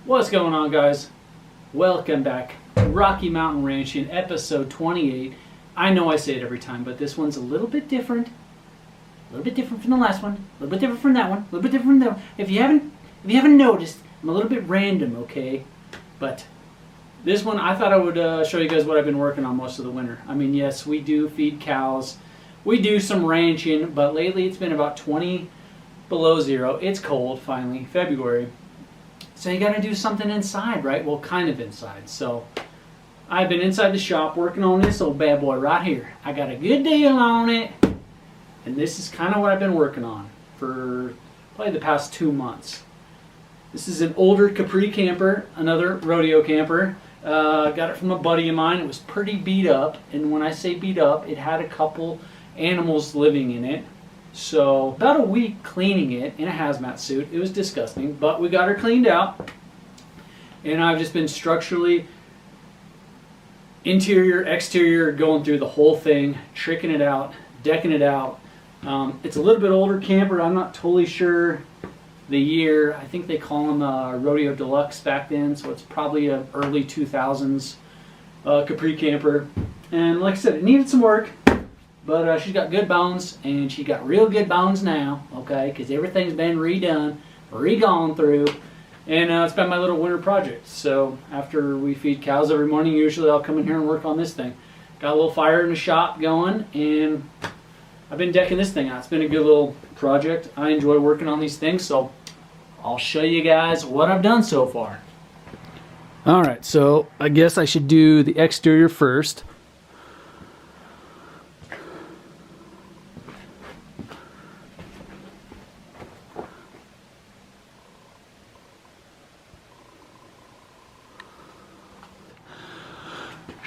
What's going on, guys? Welcome back to Rocky Mountain Ranching, episode 28. I know I say it every time, but this one's a little bit different. A little bit different from the last one. A little bit different from that one. A little bit different from that one. If you haven't noticed, I'm a little bit random, okay? But this one, I thought I would show you guys what I've been working on most of the winter. I mean, yes, we do feed cows. We do some ranching, but lately it's been about 20 below zero. It's cold, finally, February. So you got to do something inside, right? Well, kind of inside. So I've been inside the shop working on this old bad boy right here. I got a good deal on it. And this is kind of what I've been working on for probably the past 2 months. This is an older Capri camper, another rodeo camper. Got it from a buddy of mine. It was pretty beat up. And when I say beat up, it had a couple animals living in it. So about a week cleaning it in a hazmat suit. It was disgusting, but we got her cleaned out. And I've just been structurally, interior, exterior, going through the whole thing, tricking it out, decking it out. It's a little bit older camper. I'm not totally sure the year. I think they call them Rodeo Deluxe back then, so it's probably a early 2000s Capri camper. And like I said, it needed some work. But she's got good bones, and she got real good bones now, okay, because everything's been redone, re-gone through, and it's been my little winter project. So after we feed cows every morning, usually I'll come in here and work on this thing. Got a little fire in the shop going, and I've been decking this thing out. It's been a good little project. I enjoy working on these things, so I'll show you guys what I've done so far. Alright, so I guess I should do the exterior first.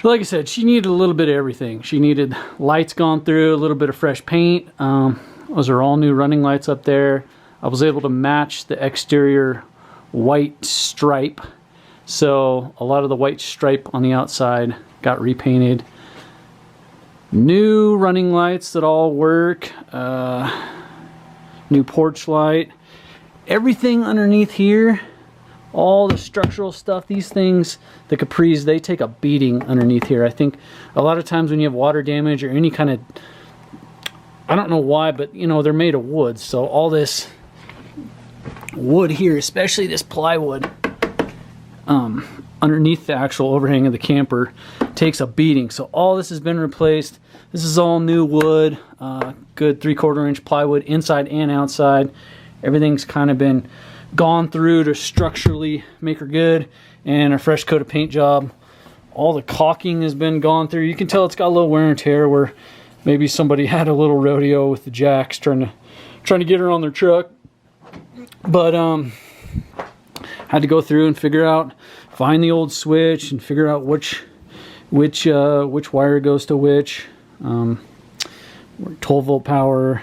So like I said, she needed a little bit of everything. She needed lights gone through, a little bit of fresh paint. Those are all new running lights up there. I was able to match the exterior white stripe. So a lot of the white stripe on the outside got repainted. New running lights that all work. New porch light. Everything underneath here, all the structural stuff, these things, the Capris, they take a beating underneath here. I think a lot of times when you have water damage or any kind of, I don't know why, but you know, they're made of wood. So all this wood here, especially this plywood, underneath the actual overhang of the camper, takes a beating. So all this has been replaced. This is all new wood, good 3/4 inch plywood inside and outside. Everything's kind of been gone through to structurally make her good, and a fresh coat of paint job. All the caulking has been gone through. You can tell it's got a little wear and tear where maybe somebody had a little rodeo with the jacks trying to get her on their truck. But had to go through and find the old switch and figure out which wire goes to which. 12 volt power.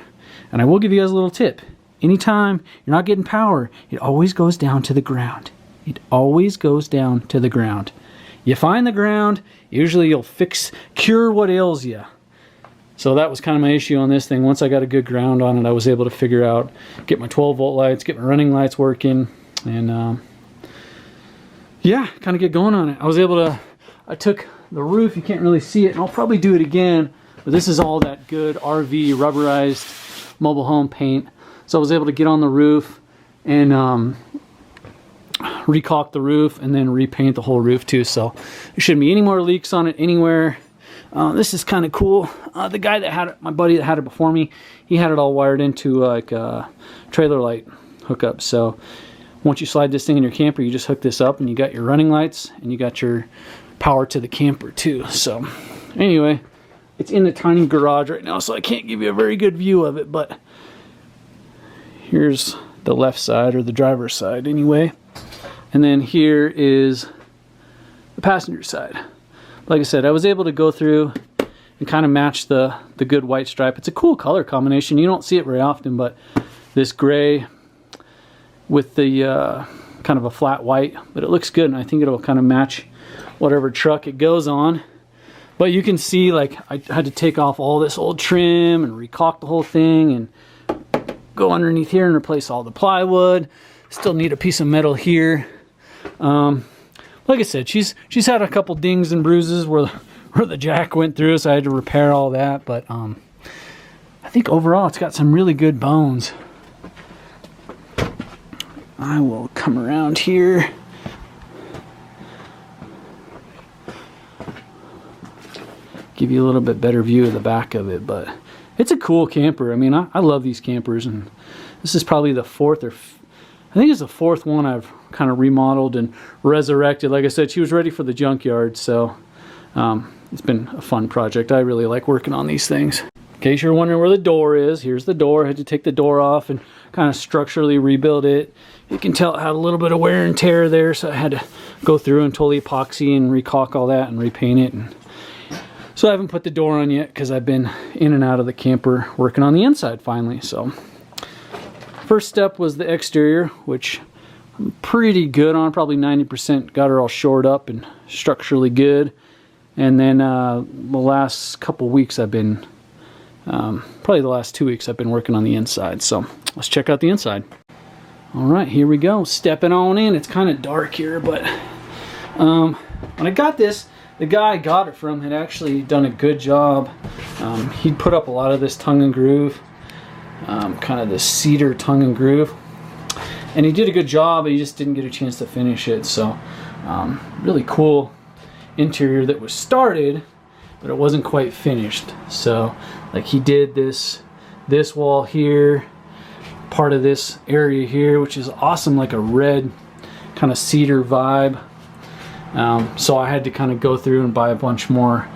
And I will give you guys a little tip. Anytime you're not getting power, it always goes down to the ground. It always goes down to the ground. You find the ground, usually you'll cure what ails you. So that was kind of my issue on this thing. Once I got a good ground on it, I was able to figure out, get my 12 volt lights, get my running lights working, and yeah, kind of get going on it. I took the roof, you can't really see it, and I'll probably do it again, but this is all that good RV rubberized mobile home paint. So I was able to get on the roof and recaulk the roof and then repaint the whole roof too. So there shouldn't be any more leaks on it anywhere. This is kind of cool. The guy that had it, my buddy that had it before me, he had it all wired into like a trailer light hookup. So once you slide this thing in your camper, you just hook this up and you got your running lights and you got your power to the camper too. So anyway, it's in the tiny garage right now, so I can't give you a very good view of it, but here's the left side, or the driver's side anyway. And then here is the passenger side. Like I said, I was able to go through and kind of match the good white stripe. It's a cool color combination. You don't see it very often, but this gray with the kind of a flat white, but it looks good, and I think it'll kind of match whatever truck it goes on. But you can see, like, I had to take off all this old trim and recaulk the whole thing and go underneath here and replace all the plywood. Still need a piece of metal here. Like I said, she's had a couple dings and bruises where the jack went through, so I had to repair all that. But I think overall it's got some really good bones. I will come around here. Give you a little bit better view of the back of it, but it's a cool camper. I mean, I love these campers, and this is probably the fourth, or I think it's the fourth one I've kind of remodeled and resurrected. Like I said, she was ready for the junkyard, so it's been a fun project. I really like working on these things. In case you're wondering where the door is, here's the door. I had to take the door off and kind of structurally rebuild it. You can tell it had a little bit of wear and tear there, so I had to go through and totally epoxy and recaulk all that and repaint it. And so I haven't put the door on yet because I've been in and out of the camper working on the inside finally. So first step was the exterior, which I'm pretty good on, probably 90%. Got her all shored up and structurally good. And then the last couple weeks I've been, probably the last 2 weeks I've been working on the inside. So let's check out the inside. All right, here we go. Stepping on in. It's kind of dark here, but when I got this, the guy I got it from had actually done a good job. He'd put up a lot of this tongue and groove, kind of the cedar tongue and groove. And he did a good job, but he just didn't get a chance to finish it. So really cool interior that was started, but it wasn't quite finished. So like he did this wall here, part of this area here, which is awesome, like a red kind of cedar vibe. So I had to kind of go through and buy a bunch more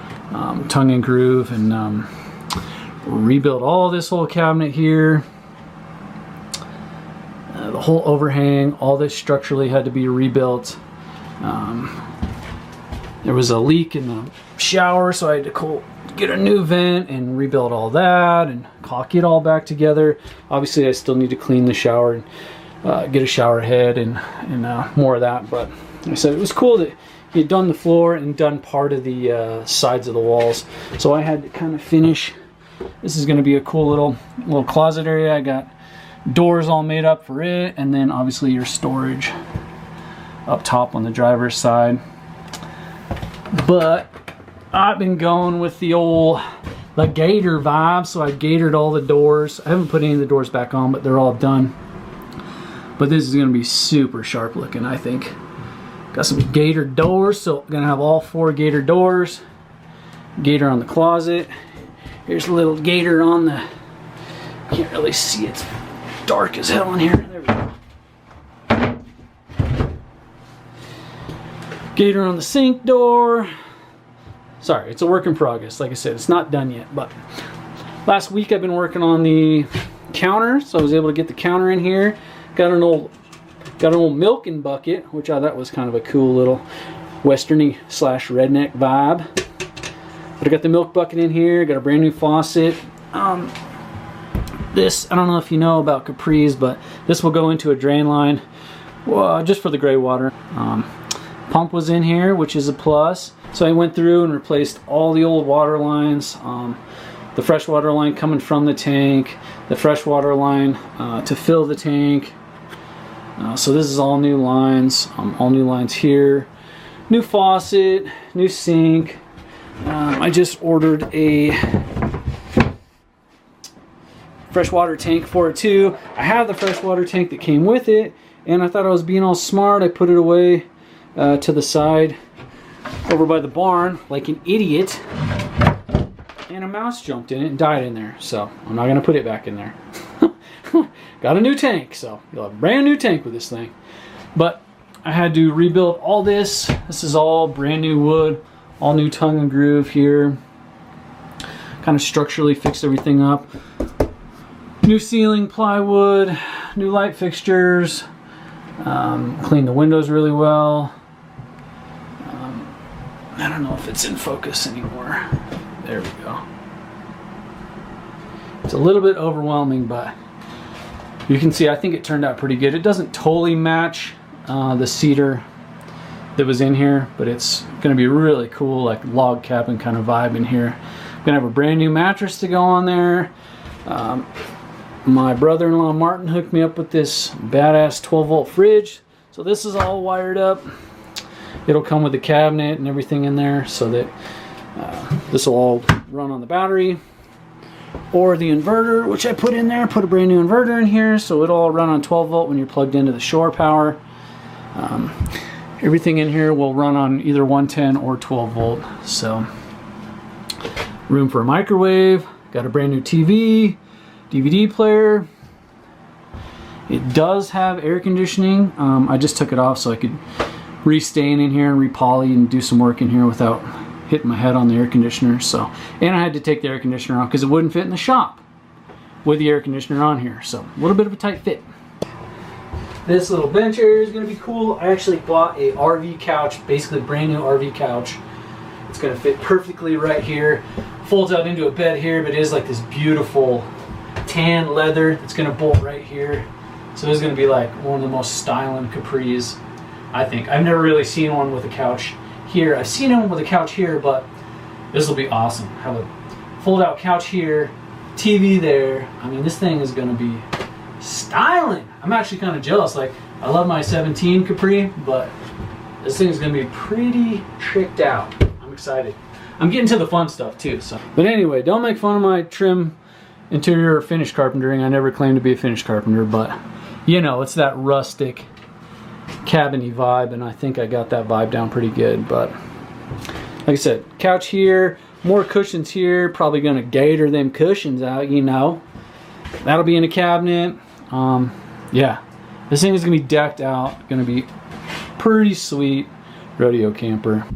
tongue and groove and rebuild all this whole cabinet here. The whole overhang, all this structurally had to be rebuilt. There was a leak in the shower, so I had to get a new vent and rebuild all that and caulk it all back together. Obviously I still need to clean the shower and get a shower head and more of that, but like I said, it was cool that he had done the floor and done part of the sides of the walls. So I had to kind of finish. This is going to be a cool little closet area. I got doors all made up for it, and then obviously your storage up top on the driver's side. But I've been going with the gator vibe, so I gatored all the doors. I haven't put any of the doors back on, but they're all done. But this is going to be super sharp looking, I think. Got some gator doors, so I'm going to have all 4 gator doors. Gator on the closet. Here's a little gator on the... Can't really see, it's dark as hell in here. There we go. Gator on the sink door. Sorry, it's a work in progress. Like I said, it's not done yet, but last week I've been working on the counter, so I was able to get the counter in here. Got an old milking bucket, which I thought was kind of a cool little westerny / redneck vibe. But I got the milk bucket in here, got a brand new faucet. This, I don't know if you know about Capri's, but this will go into a drain line, well, just for the gray water. Pump was in here, which is a plus. So I went through and replaced all the old water lines. The fresh water line coming from the tank, the fresh water line to fill the tank. So this is all new lines here. New faucet, new sink. I just ordered a freshwater tank for it too. I have the freshwater tank that came with it, and I thought I was being all smart. I put it away to the side over by the barn like an idiot, and a mouse jumped in it and died in there. So I'm not gonna put it back in there. Got a new tank, so you'll have a brand new tank with this thing. But I had to rebuild all this. This is all brand new wood, all new tongue and groove here. Kind of structurally fixed everything up. New ceiling plywood, new light fixtures. Cleaned the windows really well. I don't know if it's in focus anymore. There we go. It's a little bit overwhelming, but you can see I think it turned out pretty good. It doesn't totally match the cedar that was in here, but it's going to be really cool, like log cabin kind of vibe in here. I'm going to have a brand new mattress to go on there. My brother-in-law Martin hooked me up with this badass 12-volt fridge, so So this is all wired up. It'll come with the cabinet and everything in there, so that this will all run on the battery or the inverter, which I put in there. Put a brand new inverter in here, so it'll all run on 12 volt when you're plugged into the shore power. Everything in here will run on either 110 or 12 volt. So room for a microwave, got a brand new TV, DVD player. It does have air conditioning. I just took it off so I could re-stain in here and re-poly and do some work in here without hitting my head on the air conditioner. So, and I had to take the air conditioner off because it wouldn't fit in the shop with the air conditioner on here. So a little bit of a tight fit. This little bench area is going to be cool. I actually bought a RV couch, basically brand new RV couch. It's going to fit perfectly right here. Folds out into a bed here, but it is like this beautiful tan leather that's going to bolt right here. So this is going to be like one of the most styling Capris, I think. I've never really seen one with a couch here. I've seen one with a couch here, but this will be awesome. Have a fold out couch here, TV there. I mean, this thing is going to be styling. I'm actually kind of jealous. Like, I love my 17 Capri, but this thing is going to be pretty tricked out. I'm excited. I'm getting to the fun stuff too. So, but anyway, don't make fun of my trim, interior, or finish carpentering. I never claimed to be a finish carpenter, but you know, it's that rustic, cabiny vibe, and I think I got that vibe down pretty good. But like I said, couch here, more cushions here. Probably gonna gator them cushions out, you know. That'll be in a cabinet. Yeah, this thing is gonna be decked out. Gonna be pretty sweet rodeo camper.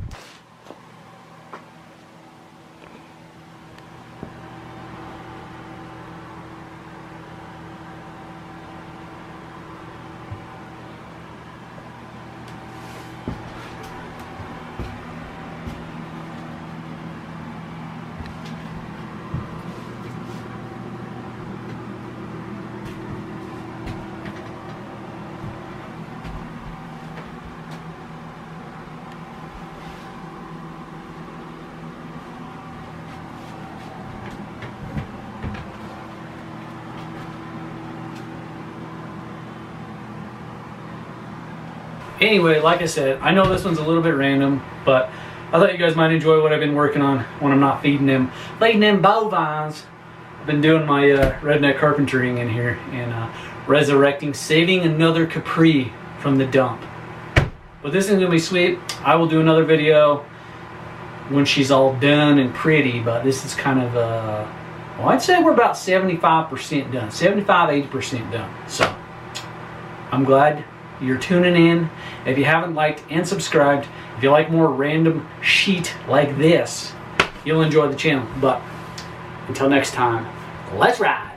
Anyway, like I said, I know this one's a little bit random, but I thought you guys might enjoy what I've been working on when I'm not feeding them bovines. I've been doing my redneck carpentering in here and resurrecting, saving another Capri from the dump. But this is gonna be sweet. I will do another video when she's all done and pretty, but this is kind of, well, I'd say we're about 75% done, 75–80% done. So I'm glad you're tuning in. If you haven't liked and subscribed, if you like more random shit like this, you'll enjoy the channel. But until next time, let's ride.